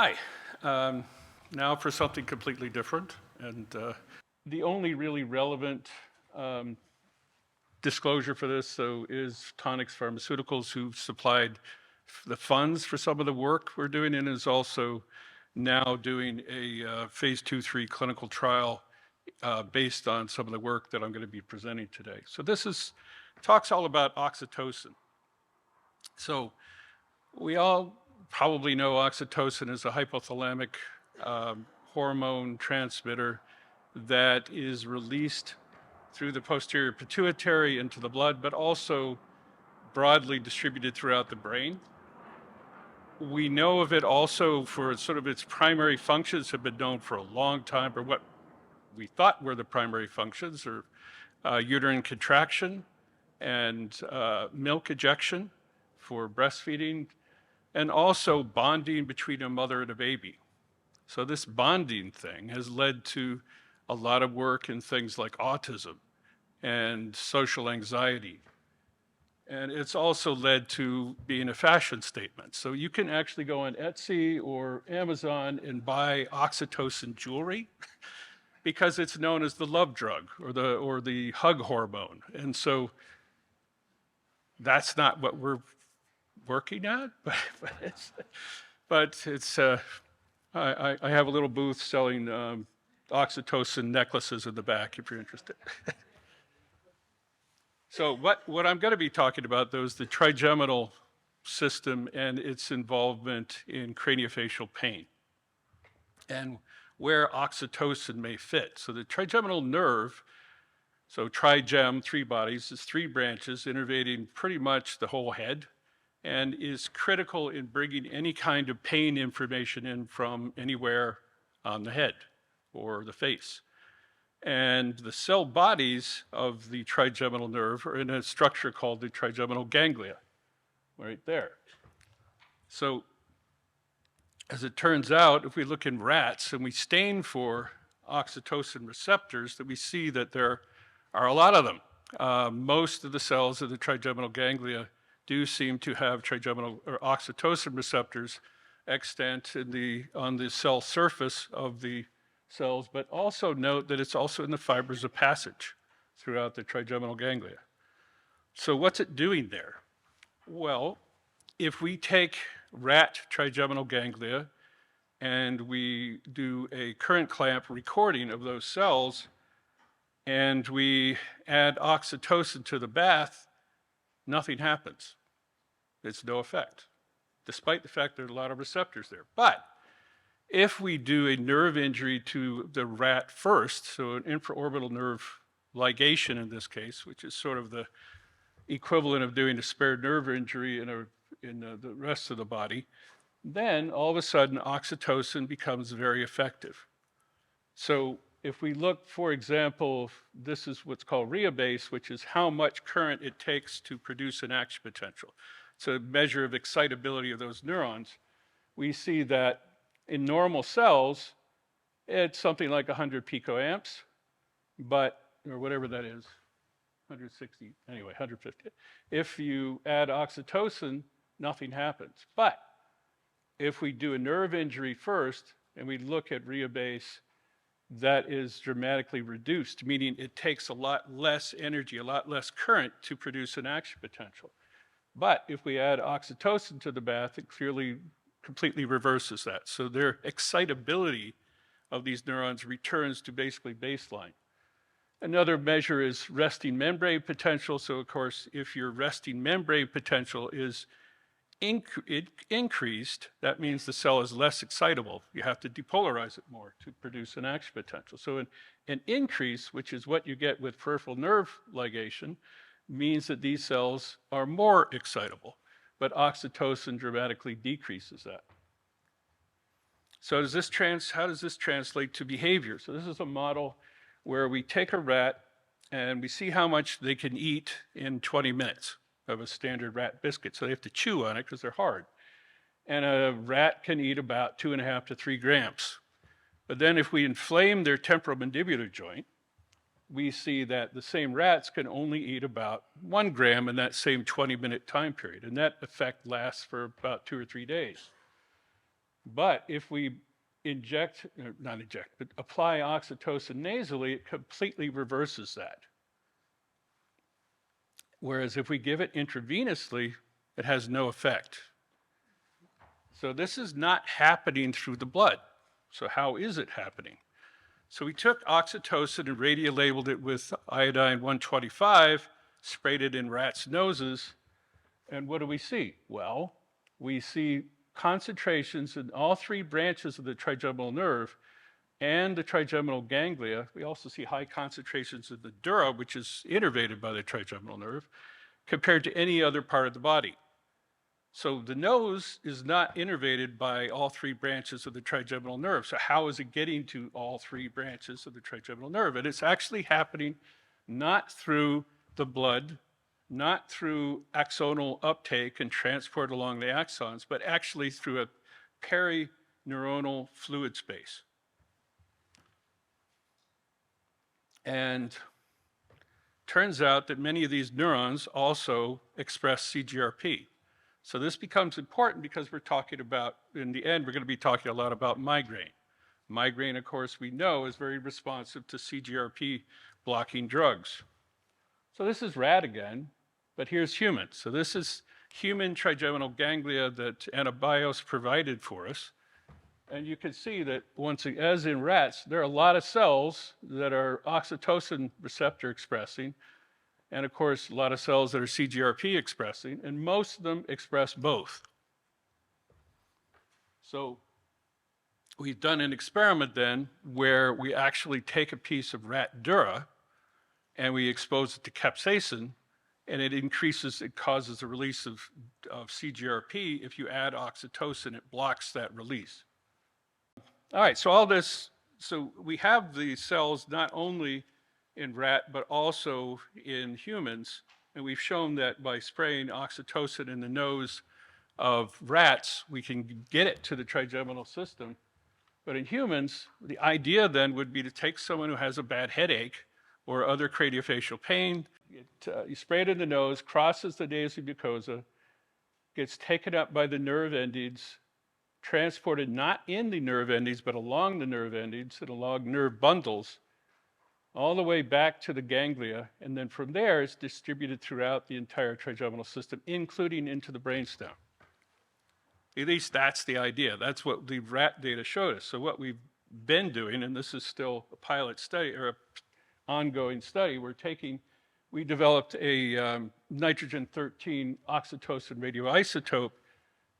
Hi. Now for something completely different. And the only really relevant disclosure for this is Tonix Pharmaceuticals, who've supplied the funds for some of the work we're doing, and is also now doing a phase 2/3 clinical trial based on some of the work that I'm going to be presenting today. So this talks all about oxytocin. So we all probably know oxytocin is a hypothalamic hormone transmitter that is released through the posterior pituitary into the blood, but also broadly distributed throughout the brain. We know of it also for sort of its primary functions have been known for a long time, or what we thought were the primary functions, or uterine contraction and milk ejection for breastfeeding, and also bonding between a mother and a baby. So this bonding thing has led to a lot of work in things like autism and social anxiety. And it's also led to being a fashion statement. So you can actually go on Etsy or Amazon and buy oxytocin jewelry because it's known as the love drug or the hug hormone. And so that's not what we're working at, but it's I have a little booth selling oxytocin necklaces in the back if you're interested. So what I'm going to be talking about, though, is the trigeminal system and its involvement in craniofacial pain and where oxytocin may fit. So the trigeminal nerve, so trigem, three bodies, is three branches innervating pretty much the whole head, and is critical in bringing any kind of pain information in from anywhere on the head or the face. And the cell bodies of the trigeminal nerve are in a structure called the trigeminal ganglia, right there. So as it turns out, if we look in rats and we stain for oxytocin receptors, that we see that there are a lot of them. Most of the cells of the trigeminal ganglia do seem to have trigeminal or oxytocin receptors extant on the cell surface of the cells, but also note that it's also in the fibers of passage throughout the trigeminal ganglia. So what's it doing there? Well, if we take rat trigeminal ganglia and we do a current clamp recording of those cells and we add oxytocin to the bath, nothing happens. It's no effect, despite the fact there are a lot of receptors there. But if we do a nerve injury to the rat first, so an infraorbital nerve ligation in this case, which is sort of the equivalent of doing a spared nerve injury in the rest of the body, then all of a sudden oxytocin becomes very effective. So if we look, for example, this is what's called rheobase, which is how much current it takes to produce an action potential. It's a measure of excitability of those neurons. We see that in normal cells, it's something like 100 picoamps, or whatever that is, 160, anyway, 150. If you add oxytocin, nothing happens. But if we do a nerve injury first and we look at rheobase, that is dramatically reduced, meaning it takes a lot less energy, a lot less current to produce an action potential. But if we add oxytocin to the bath, it clearly completely reverses that. So their excitability of these neurons returns to basically baseline. Another measure is resting membrane potential. So of course, if your resting membrane potential is increased, that means the cell is less excitable. You have to depolarize it more to produce an action potential. So an increase, which is what you get with peripheral nerve ligation, means that these cells are more excitable, but oxytocin dramatically decreases that. So how does this translate to behavior? So this is a model where we take a rat and we see how much they can eat in 20 minutes of a standard rat biscuit. So they have to chew on it because they're hard. And a rat can eat about 2.5 to 3 grams. But then if we inflame their temporomandibular joint, we see that the same rats can only eat about 1 gram in that same 20-minute time period. And that effect lasts for about 2 or 3 days. But if we inject, or not inject, but apply oxytocin nasally, it completely reverses that. Whereas if we give it intravenously, it has no effect. So this is not happening through the blood. So how is it happening? So we took oxytocin and radiolabeled it with iodine 125, sprayed it in rats' noses, and what do we see? Well, we see concentrations in all three branches of the trigeminal nerve and the trigeminal ganglia. We also see high concentrations of the dura, which is innervated by the trigeminal nerve, compared to any other part of the body. So the nose is not innervated by all three branches of the trigeminal nerve. So how is it getting to all three branches of the trigeminal nerve? And it's actually happening not through the blood, not through axonal uptake and transport along the axons, but actually through a perineuronal fluid space. And turns out that many of these neurons also express CGRP. So this becomes important because we're talking about, in the end, we're going to be talking a lot about migraine. Migraine, of course, we know is very responsive to CGRP blocking drugs. So this is rat again, but here's human. So this is human trigeminal ganglia that AnaBios provided for us. And you can see that once, as in rats, there are a lot of cells that are oxytocin receptor expressing, and of course, a lot of cells that are CGRP expressing, and most of them express both. So we've done an experiment then where we actually take a piece of rat dura and we expose it to capsaicin, and it causes the release of CGRP. If you add oxytocin, it blocks that release. All right, so we have the cells not only in rat, but also in humans. And we've shown that by spraying oxytocin in the nose of rats, we can get it to the trigeminal system. But in humans, the idea then would be to take someone who has a bad headache or other craniofacial pain, you spray it in the nose, crosses the nasal mucosa, gets taken up by the nerve endings, transported not in the nerve endings, but along the nerve endings and along nerve bundles, all the way back to the ganglia, and then from there it's distributed throughout the entire trigeminal system, including into the brainstem. At least that's the idea. That's what the rat data showed us. So what we've been doing, and this is still a pilot study or an ongoing study, we developed a nitrogen-13 oxytocin radioisotope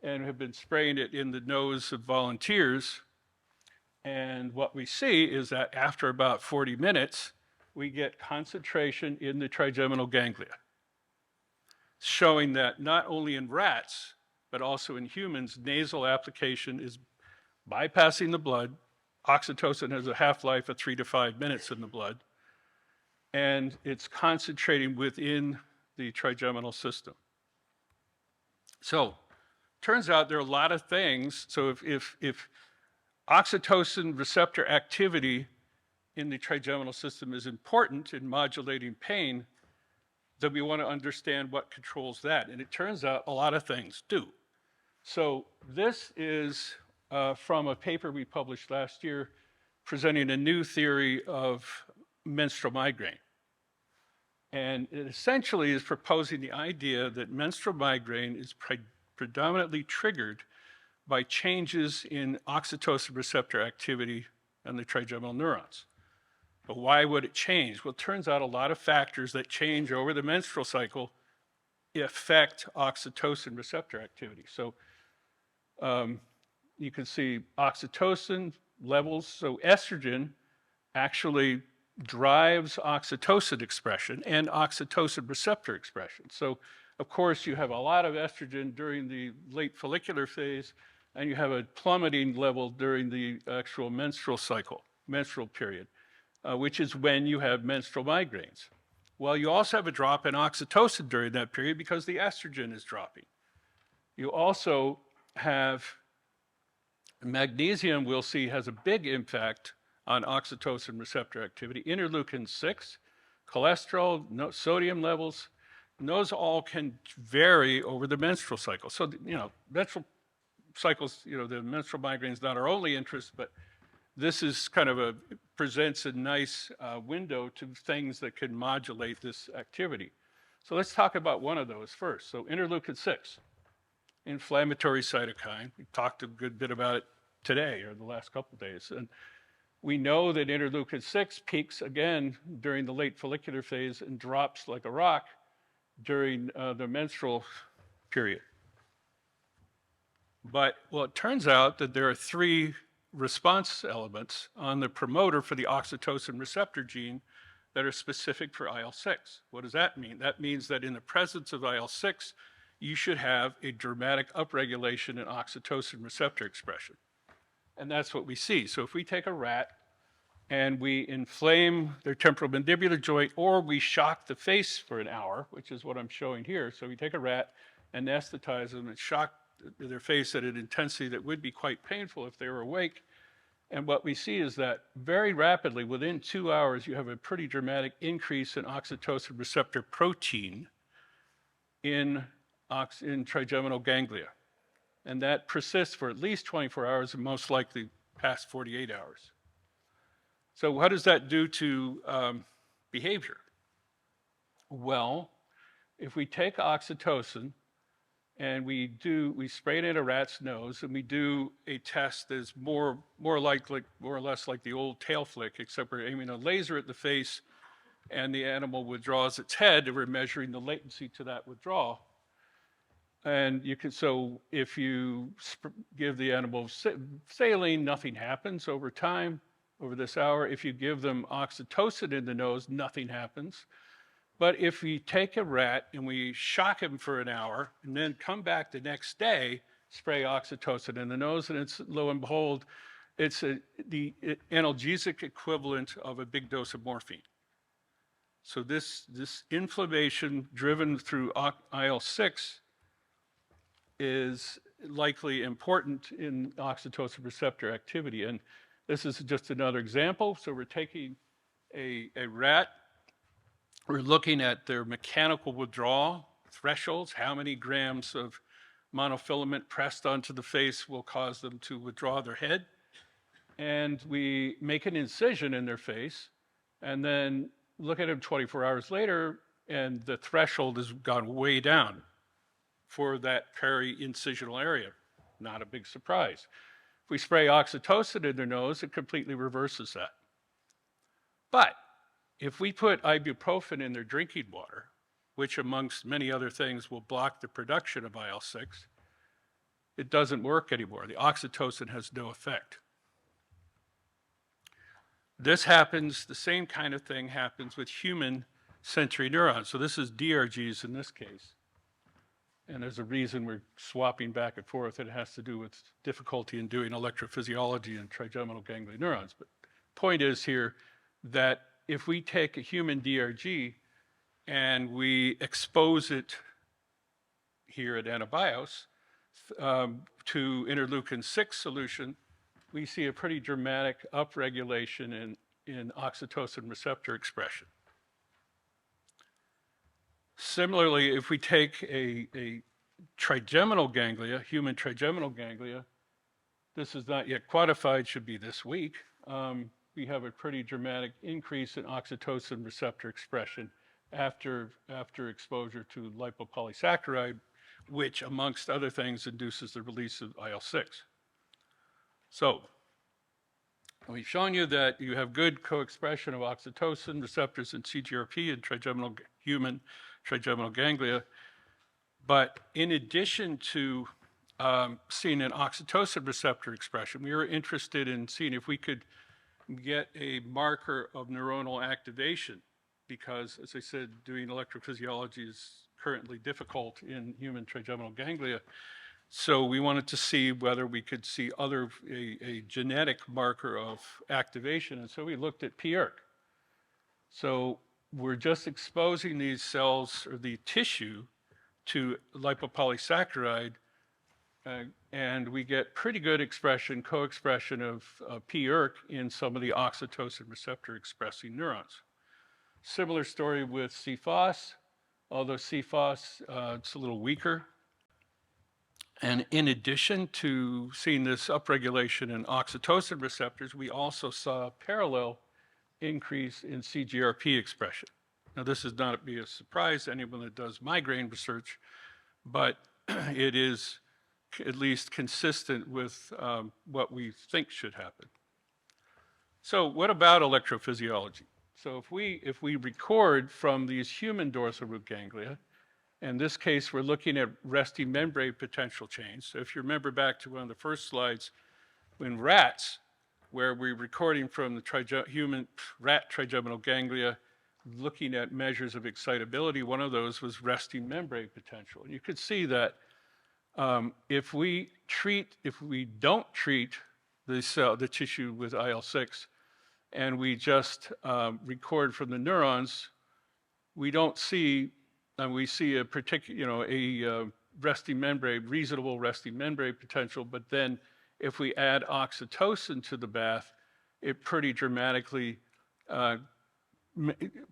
and have been spraying it in the nose of volunteers. And what we see is that after about 40 minutes, we get concentration in the trigeminal ganglia, showing that not only in rats, but also in humans, nasal application is bypassing the blood. Oxytocin has a half-life of 3 to 5 minutes in the blood, and it's concentrating within the trigeminal system. So, turns out there are a lot of things. So if oxytocin receptor activity in the trigeminal system is important in modulating pain, then we want to understand what controls that. And it turns out a lot of things do. So this is from a paper we published last year presenting a new theory of menstrual migraine. And it essentially is proposing the idea that menstrual migraine is predominantly triggered by changes in oxytocin receptor activity on the trigeminal neurons. But why would it change? Well, it turns out a lot of factors that change over the menstrual cycle affect oxytocin receptor activity. So you can see oxytocin levels. So estrogen actually drives oxytocin expression and oxytocin receptor expression. So of course, you have a lot of estrogen during the late follicular phase, and you have a plummeting level during the actual menstrual cycle, menstrual period, which is when you have menstrual migraines. Well, you also have a drop in oxytocin during that period because the estrogen is dropping. You also have magnesium, we'll see, has a big impact on oxytocin receptor activity. Interleukin-6, cholesterol, sodium levels, and those all can vary over the menstrual cycle. So, menstrual cycles, the menstrual migraine is not our only interest, but this is kind of presents a nice window to things that can modulate this activity. So let's talk about one of those first. So interleukin-6, inflammatory cytokine. We talked a good bit about it today or the last couple of days. And we know that interleukin-6 peaks again during the late follicular phase and drops like a rock during the menstrual period. But, well, it turns out that there are 3 response elements on the promoter for the oxytocin receptor gene that are specific for IL-6. What does that mean? That means that in the presence of IL-6, you should have a dramatic upregulation in oxytocin receptor expression. And that's what we see. So if we take a rat and we inflame their temporomandibular joint, or we shock the face for an hour, which is what I'm showing here. So we take a rat, anesthetize them, and shock their face at an intensity that would be quite painful if they were awake. And what we see is that very rapidly, within 2 hours, you have a pretty dramatic increase in oxytocin receptor protein in trigeminal ganglia. And that persists for at least 24 hours and most likely past 48 hours. So what does that do to behavior? Well, if we take oxytocin and we spray it in a rat's nose, and we do a test that's more or less like the old tail flick, except we're aiming a laser at the face, and the animal withdraws its head, and we're measuring the latency to that withdrawal. And so if you give the animal saline, nothing happens over time, over this hour. If you give them oxytocin in the nose, nothing happens. But if we take a rat and we shock him for an hour and then come back the next day, spray oxytocin in the nose, and it's, lo and behold, it's the analgesic equivalent of a big dose of morphine. So this inflammation driven through IL-6 is likely important in oxytocin receptor activity. And this is just another example. So we're taking a rat. We're looking at their mechanical withdrawal thresholds, how many grams of monofilament pressed onto the face will cause them to withdraw their head. And we make an incision in their face and then look at them 24 hours later, and the threshold has gone way down for that peri-incisional area. Not a big surprise. If we spray oxytocin in their nose, it completely reverses that. But if we put ibuprofen in their drinking water, which amongst many other things will block the production of IL-6, it doesn't work anymore. The oxytocin has no effect. This happens, the same kind of thing happens with human sensory neurons. So this is DRGs in this case. And there's a reason we're swapping back and forth. It has to do with difficulty in doing electrophysiology in trigeminal ganglion neurons. But the point is here that if we take a human DRG and we expose it here at AnaBios to interleukin-6 solution, we see a pretty dramatic upregulation in oxytocin receptor expression. Similarly, if we take a trigeminal ganglia, human trigeminal ganglia, this is not yet quantified, should be this week, we have a pretty dramatic increase in oxytocin receptor expression after exposure to lipopolysaccharide, which, amongst other things, induces the release of IL-6. So we've shown you that you have good co-expression of oxytocin receptors in CGRP and human trigeminal ganglia. But in addition to seeing an oxytocin receptor expression, we were interested in seeing if we could get a marker of neuronal activation, because, as I said, doing electrophysiology is currently difficult in human trigeminal ganglia. So we wanted to see whether we could see a genetic marker of activation, and so we looked at pERK. So we're just exposing these cells or the tissue to lipopolysaccharide, and we get pretty good expression, co-expression of pERK in some of the oxytocin receptor expressing neurons. Similar story with CFOS, although CFOS, it's a little weaker. And in addition to seeing this upregulation in oxytocin receptors, we also saw a parallel increase in CGRP expression. Now, this is not be a surprise to anyone that does migraine research, but it is at least consistent with what we think should happen. So what about electrophysiology? So if we record from these human dorsal root ganglia, in this case, we're looking at resting membrane potential change. So if you remember back to one of the first slides, in rats, where we're recording from the human rat trigeminal ganglia, looking at measures of excitability, one of those was resting membrane potential. And you could see that if we don't treat the tissue with IL-6, and we just record from the neurons, we don't see, and we see a particular, a resting membrane, reasonable resting membrane potential, but then if we add oxytocin to the bath, it pretty dramatically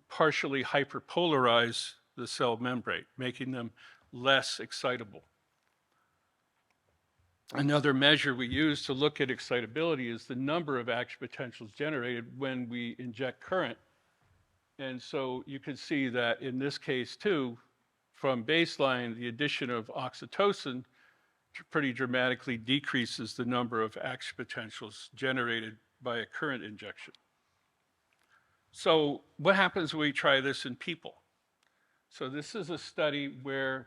partially hyperpolarize the cell membrane, making them less excitable. Another measure we use to look at excitability is the number of action potentials generated when we inject current. And so you can see that in this case too, from baseline, the addition of oxytocin pretty dramatically decreases the number of action potentials generated by a current injection. So what happens when we try this in people? So this is a study where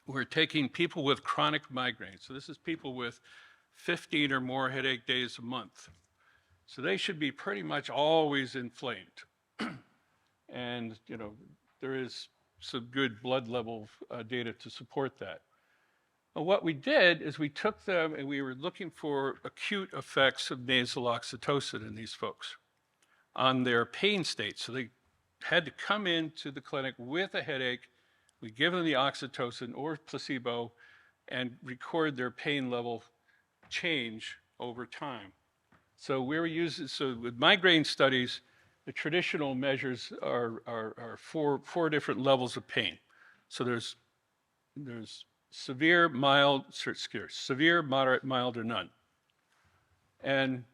we're taking people with chronic migraines. So this is people with 15 or more headache days a month. So they should be pretty much always inflamed. And there is some good blood level data to support that. But what we did is we took them and we were looking for acute effects of nasal oxytocin in these folks on their pain state. So they had to come into the clinic with a headache. We give them the oxytocin or placebo and record their pain level change over time. So with migraine studies, the traditional measures are four different levels of pain. So there's severe, mild, severe, moderate, mild, or none. And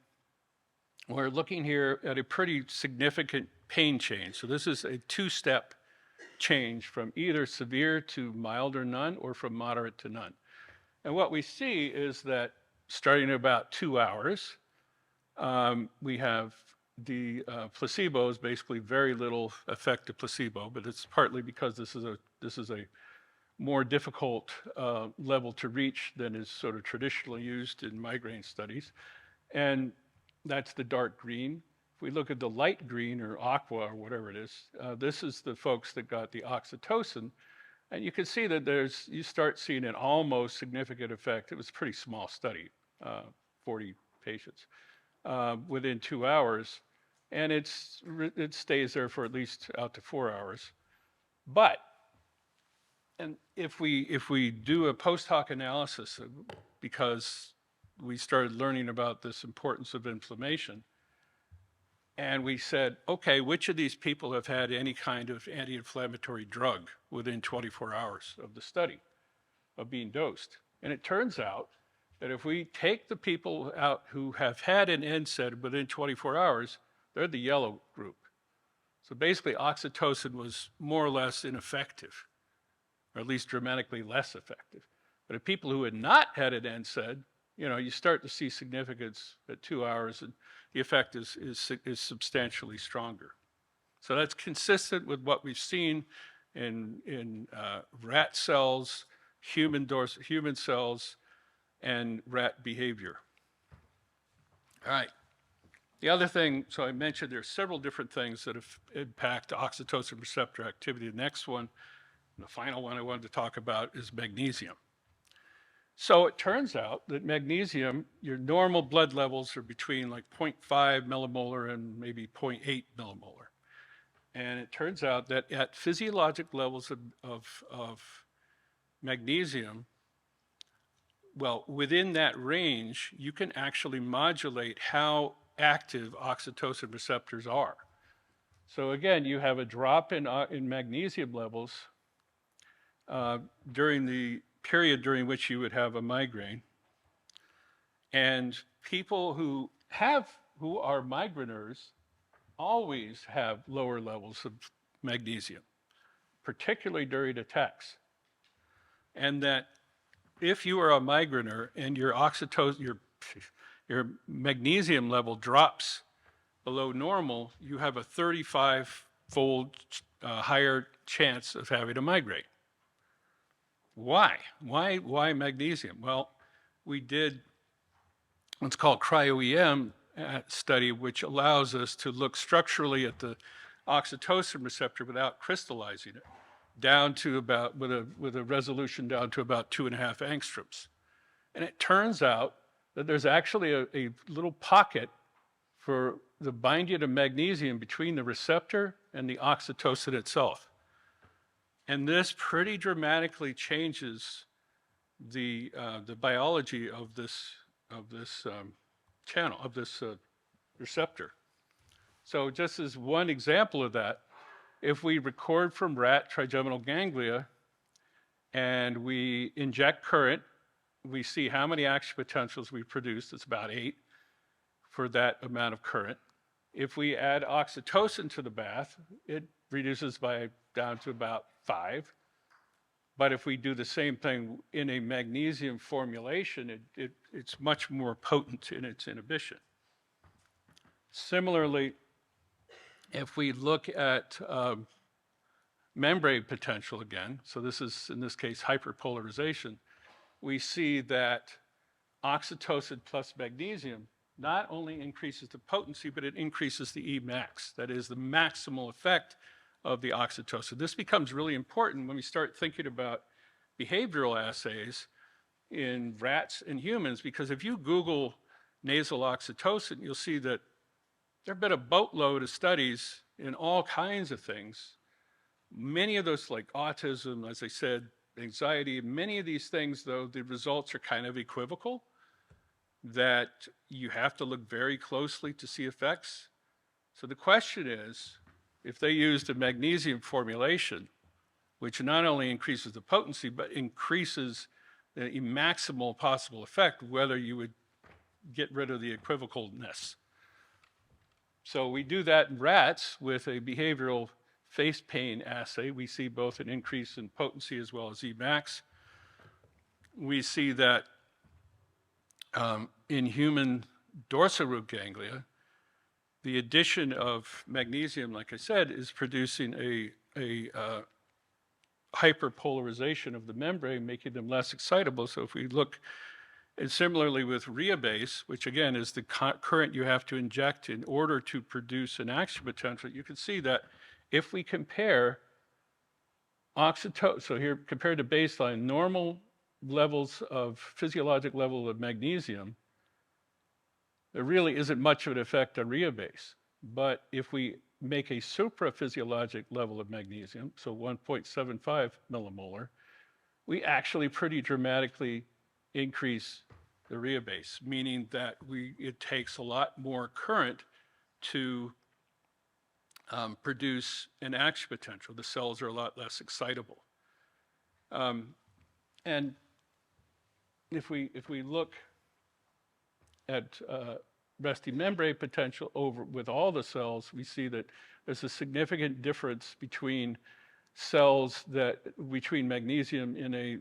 we're looking here at a pretty significant pain change. So this is a two-step change from either severe to mild or none, or from moderate to none. And what we see is that starting at about 2 hours, we have the placebo is basically very little effective placebo, but it's partly because this is a more difficult level to reach than is sort of traditionally used in migraine studies. And that's the dark green. If we look at the light green or aqua or whatever it is, this is the folks that got the oxytocin. And you can see that you start seeing an almost significant effect. It was a pretty small study, 40 patients, within 2 hours. And it stays there for at least out to 4 hours. But, and if we do a post hoc analysis, because we started learning about this importance of inflammation, and we said, okay, which of these people have had any kind of anti-inflammatory drug within 24 hours of the study, of being dosed? And it turns out that if we take the people out who have had an NSAID within 24 hours, they're the yellow group. So basically, oxytocin was more or less ineffective, or at least dramatically less effective. But if people who had not had an NSAID, you start to see significance at 2 hours, and the effect is substantially stronger. So that's consistent with what we've seen in rat cells, human cells, and rat behavior. All right. The other thing, so I mentioned there's several different things that impact oxytocin receptor activity. The next one, the final one I wanted to talk about, is magnesium. So it turns out that magnesium, your normal blood levels are between like 0.5 millimolar and maybe 0.8 millimolar. And it turns out that at physiologic levels of magnesium, well, within that range, you can actually modulate how active oxytocin receptors are. So again, you have a drop in magnesium levels during the period during which you would have a migraine. And people who are migraineurs always have lower levels of magnesium, particularly during attacks. And that if you are a migraineur and your your magnesium level drops below normal, you have a 35-fold higher chance of having a migraine. Why? Why magnesium? Well, we did what's called cryo-EM study, which allows us to look structurally at the oxytocin receptor without crystallizing it, down to about, with a resolution down to about 2.5 angstroms. And it turns out that there's actually a little pocket for the binding of magnesium between the receptor and the oxytocin itself. And this pretty dramatically changes the biology of this channel, of this receptor. So just as one example of that, if we record from rat trigeminal ganglia and we inject current, we see how many action potentials we produce. It's about 8 for that amount of current. If we add oxytocin to the bath, it reduces down to about 5. But if we do the same thing in a magnesium formulation, it's much more potent in its inhibition. Similarly, if we look at membrane potential again, so this is, in this case, hyperpolarization, we see that oxytocin plus magnesium not only increases the potency, but it increases the Emax. That is the maximal effect of the oxytocin. This becomes really important when we start thinking about behavioral assays in rats and humans, because if you Google nasal oxytocin, you'll see that there have been a boatload of studies in all kinds of things. Many of those, like autism, as I said, anxiety, many of these things, though, the results are kind of equivocal, that you have to look very closely to see effects. So the question is, if they used a magnesium formulation, which not only increases the potency, but increases the maximal possible effect, whether you would get rid of the equivocalness. So we do that in rats with a behavioral face pain assay. We see both an increase in potency as well as Emax. We see that in human dorsal root ganglia, the addition of magnesium, like I said, is producing a hyperpolarization of the membrane, making them less excitable. So if we look, and similarly with Yeomans, which again is the current you have to inject in order to produce an action potential, you can see that if we compare oxytocin, so here compared to baseline, normal levels of physiologic level of magnesium, there really isn't much of an effect on Yeomans. But if we make a supraphysiologic level of magnesium, so 1.75 millimolar, we actually pretty dramatically increase the Yeomans, meaning that it takes a lot more current to produce an action potential. The cells are a lot less excitable. And if we look at resting membrane potential with all the cells, we see that there's a significant difference between between magnesium in a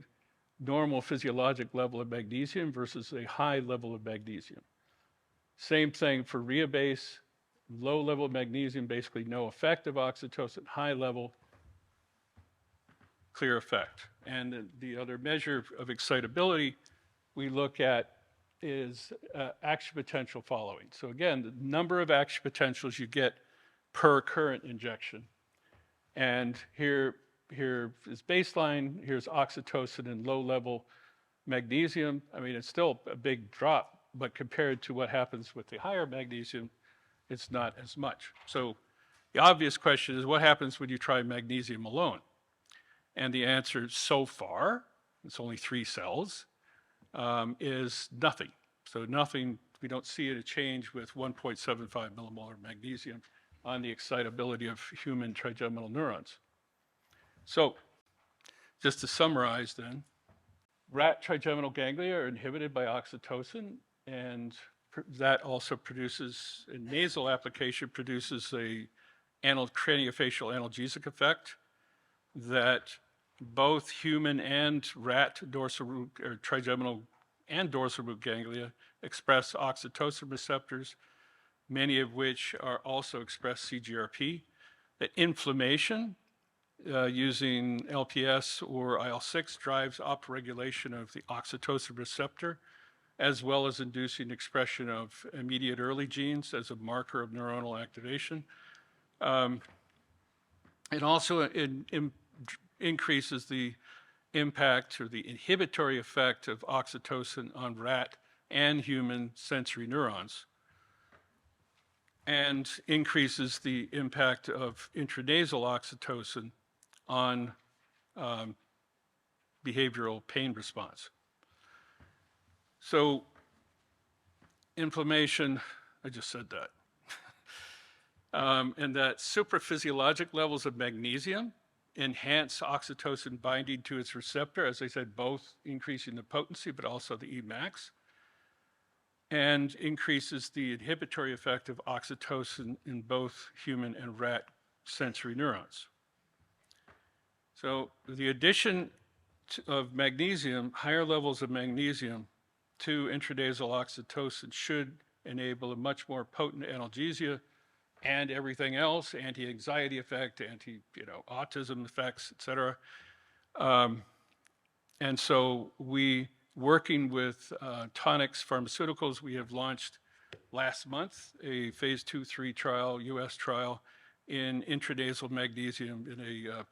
normal physiologic level of magnesium versus a high level of magnesium. Same thing for Yeomans, low level of magnesium, basically no effect of oxytocin, high level, clear effect. And the other measure of excitability we look at is action potential following. So again, the number of action potentials you get per current injection. And here is baseline, here's oxytocin and low level magnesium. I mean, it's still a big drop, but compared to what happens with the higher magnesium, it's not as much. So the obvious question is, what happens when you try magnesium alone? And the answer so far, it's only 3 cells, is nothing. So nothing, we don't see a change with 1.75 millimolar magnesium on the excitability of human trigeminal neurons. So just to summarize then, rat trigeminal ganglia are inhibited by oxytocin, and that also produces, in nasal application, produces a craniofacial analgesic effect that both human and rat dorsal root or trigeminal and dorsal root ganglia express oxytocin receptors, many of which are also express CGRP. That inflammation using LPS or IL-6 drives upregulation of the oxytocin receptor, as well as inducing expression of immediate early genes as a marker of neuronal activation. It also increases the impact or the inhibitory effect of oxytocin on rat and human sensory neurons, and increases the impact of intranasal oxytocin on behavioral pain response. So inflammation, I just said that. And that supraphysiologic levels of magnesium enhance oxytocin binding to its receptor, as I said, both increasing the potency, but also the Emax, and increases the inhibitory effect of oxytocin in both human and rat sensory neurons. So the addition of magnesium, higher levels of magnesium to intranasal oxytocin should enable a much more potent analgesia and everything else, anti-anxiety effect, autism effects, et cetera. And so working with Tonix Pharmaceuticals, we have launched last month a phase 2/3 trial, US trial, in intranasal magnesium in a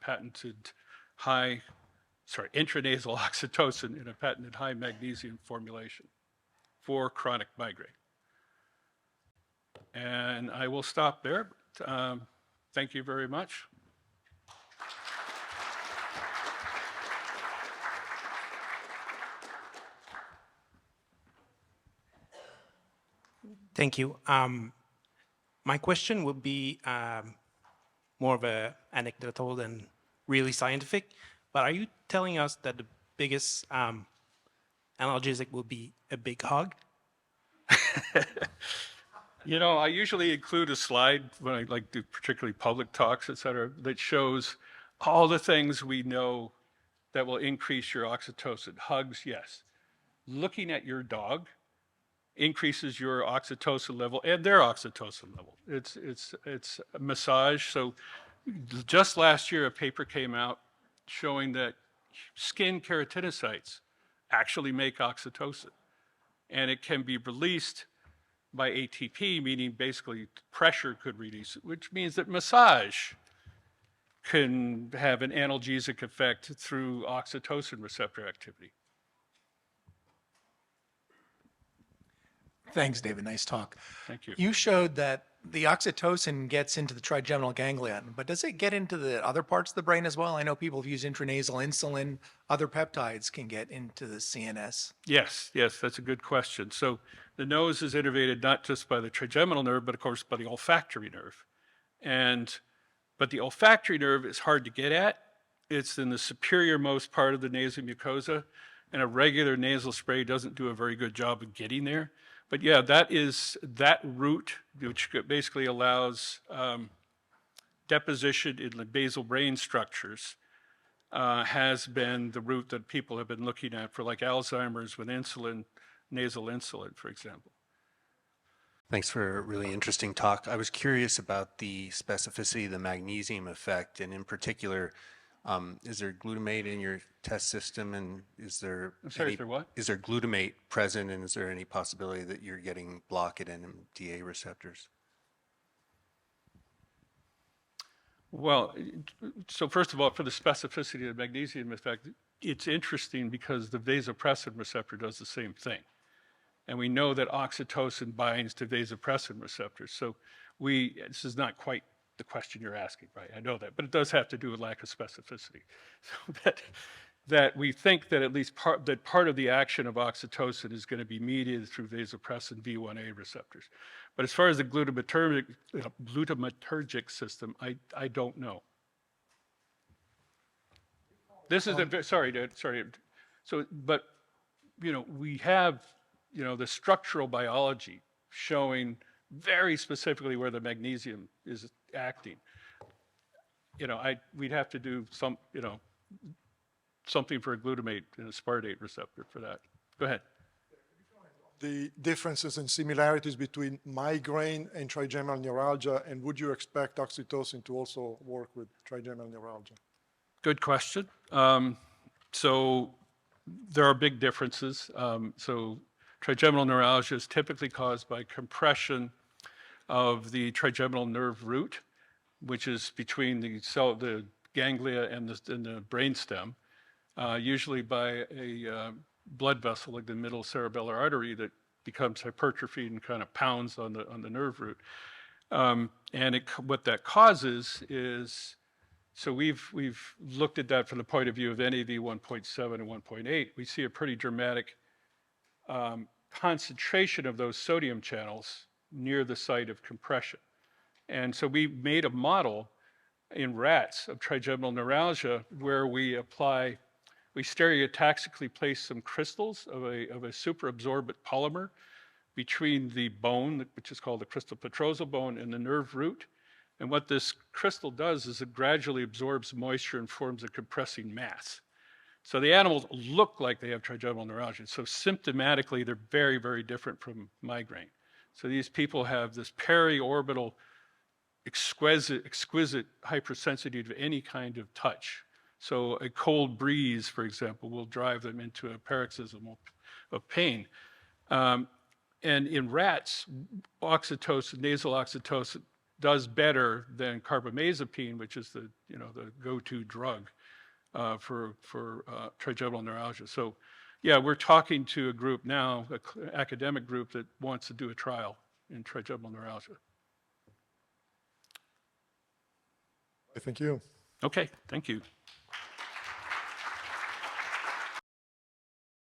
intranasal oxytocin in a patented high magnesium formulation for chronic migraine. And I will stop there. Thank you very much. Thank you. My question would be more of an anecdotal than really scientific, but are you telling us that the biggest analgesic will be a big hug? I usually include a slide when I do particularly public talks, et cetera, that shows all the things we know that will increase your oxytocin. Hugs, yes. Looking at your dog increases your oxytocin level and their oxytocin level. It's a massage. So just last year, a paper came out showing that skin keratinocytes actually make oxytocin, and it can be released by ATP, meaning basically pressure could release it, which means that massage can have an analgesic effect through oxytocin receptor activity. Thanks, David. Nice talk. Thank you. You showed that the oxytocin gets into the trigeminal ganglion, but does it get into the other parts of the brain as well? I know people have used intranasal insulin. Other peptides can get into the CNS. Yes, that's a good question. So the nose is innervated not just by the trigeminal nerve, but of course by the olfactory nerve. But the olfactory nerve is hard to get at. It's in the superior most part of the nasal mucosa, and a regular nasal spray doesn't do a very good job of getting there. But yeah, that route, which basically allows deposition in the basal brain structures, has been the route that people have been looking at for Alzheimer's with insulin, nasal insulin, for example. Thanks for a really interesting talk. I was curious about the specificity of the magnesium effect, and in particular, is there glutamate in your test system, and is there I'm sorry, is there what? Is there glutamate present, and is there any possibility that you're getting block at NMDA receptors? Well, so first of all, for the specificity of the magnesium effect, it's interesting because the vasopressin receptor does the same thing. And we know that oxytocin binds to vasopressin receptors. So this is not quite the question you're asking, right? I know that, but it does have to do with lack of specificity. So that we think that at least part of the action of oxytocin is going to be mediated through vasopressin V1A receptors. But as far as the glutamatergic system, I don't know. This is sorry. So, but, we have, the structural biology showing very specifically where the magnesium is acting. We'd have to do something for a glutamate and a aspartate receptor for that. Go ahead. The differences and similarities between migraine and trigeminal neuralgia, and would you expect oxytocin to also work with trigeminal neuralgia? Good question. So there are big differences. So trigeminal neuralgia is typically caused by compression of the trigeminal nerve root, which is between the ganglia and the brainstem, usually by a blood vessel like the middle cerebellar artery that becomes hypertrophied and kind of pounds on the nerve root. And what that causes is, so we've looked at that from the point of view of NAV 1.7 and 1.8. We see a pretty dramatic concentration of those sodium channels near the site of compression. And so we made a model in rats of trigeminal neuralgia where we stereotaxically place some crystals of a superabsorbent polymer between the bone, which is called the crystal petrosal bone, and the nerve root. And what this crystal does is it gradually absorbs moisture and forms a compressing mass. So the animals look like they have trigeminal neuralgia. So symptomatically, they're very, very different from migraine. So these people have this periorbital, exquisite hypersensitivity to any kind of touch. So a cold breeze, for example, will drive them into a paroxysm of pain. And in rats, oxytocin, nasal oxytocin, does better than carbamazepine, which is the go-to drug for trigeminal neuralgia. So, yeah, we're talking to a group now, an academic group that wants to do a trial in trigeminal neuralgia. Thank you. Okay, thank you.